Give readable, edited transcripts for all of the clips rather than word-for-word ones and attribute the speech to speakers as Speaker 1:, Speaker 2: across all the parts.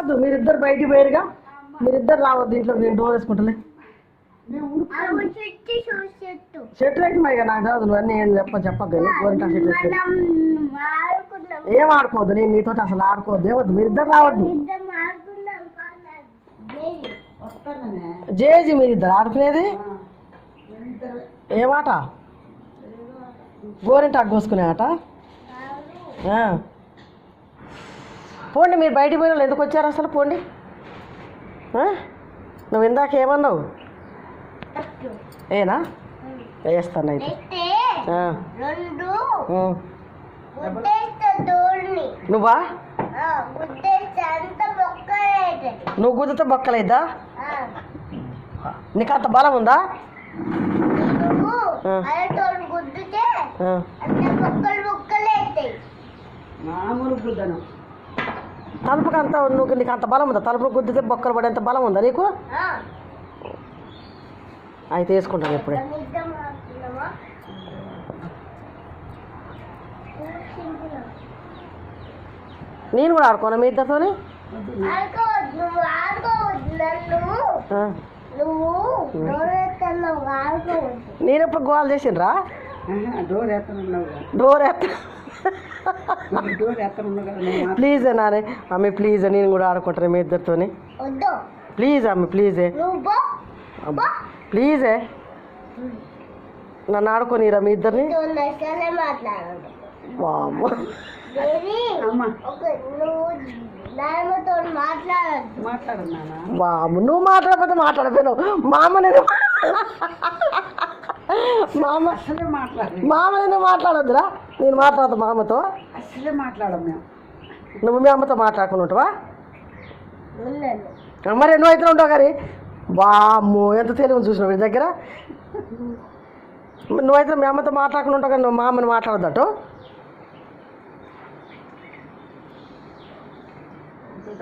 Speaker 1: రావద్దు, మీరిద్దరు బయటికి పోయారుగా, మీరిద్దరు రావద్దు ఇంట్లో. నేను డోర్ వేసుకుంటలే. చెట్లు అయితే మరి నాకు కాదు, నువ్వు అన్నీ ఏం చెప్పకు. గోరింటా చెట్లు ఏం ఆడుకోవద్దు, నేను నీతో అసలు ఆడుకోవద్దు, ఏవద్దు, మీరిద్దరు రావద్దు. జేజీ మీరిద్దరు ఆడుకునేది ఏమాట? గోరింటాకు కోసుకునే ఆట. పోండి, మీరు బయటికి పోయిన ఎందుకు వచ్చారు అసలు? పోండి. నువ్వు ఇందాక ఏమన్నావు? ఏనా వేస్తాను అయితే. నువ్వా? నువ్వు గుద్దితే బొక్కలేదా? నీకు అంత బలం ఉందా? తలుపుకి అంత నువ్వు, నీకు అంత బలం ఉందా? తలుపు గుద్దితే బొక్కలు పడేంత బలం ఉందా నీకు? అయితే వేసుకుంటాను ఇప్పుడే. నేను కూడా ఆడుకోను మీ ఇద్దరితోని. నేను ఎప్పుడు గోల్ చేసిండ్రా? డోర్ ప్లీజ్ నానే అమ్మ, ప్లీజ్ నేను కూడా ఆడుకుంటాను మీ ఇద్దరితోని. ప్లీజ్ అమ్మ, ప్లీజే ప్లీజే నన్ను ఆడుకోనిరా మీ ఇద్దరిని. నువ్వు మాట్లాడకపోతే మాట్లాడపోయినావు. మామ నేను మాట్లాడొద్దురా. నేను మాట్లాడతా మామతో. అసలే మాట్లాడము మేము. నువ్వు మీ అమ్మతో మాట్లాడుకుని ఉంటావా? మరి నువ్వు అయితే ఉంటావు కానీ. వామ్మో, ఎంత తెలివి చూసినావు వీడి దగ్గర. నువ్వైతే మీ అమ్మతో మాట్లాడుకుని ఉంటావు కానీ నువ్వు మా అమ్మని మాట్లాడొద్దట.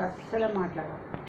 Speaker 1: అస్సలే మాట్లాడ